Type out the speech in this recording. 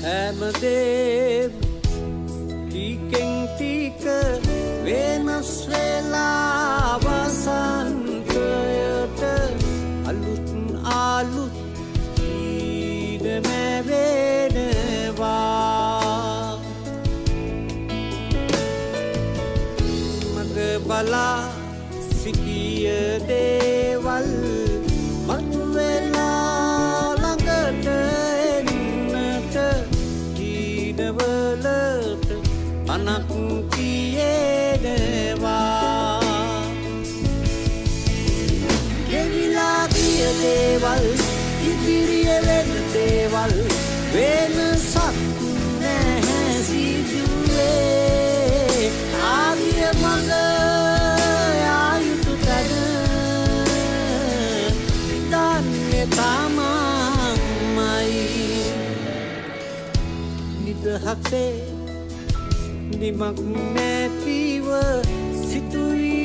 හැමදේම ටිකෙන් ටික වෙනස් වෙලා වසන්තයට අලුත් අලුත් වෙනවා මග බලා සිටිය දේවල් මතුවෙලා ළඟට එන්නට දීනවලට අනක් කියෙනවා ගෙවිලා ගිය දේවල් ඉදිරිය වෙන දේවල් වෙනසක් නැහැ සිදුවේ ආදිය මඟ යායුතු තැන දන්නේ තමන්මයි නිදහසේ නිමක් නැතිව සිතුයි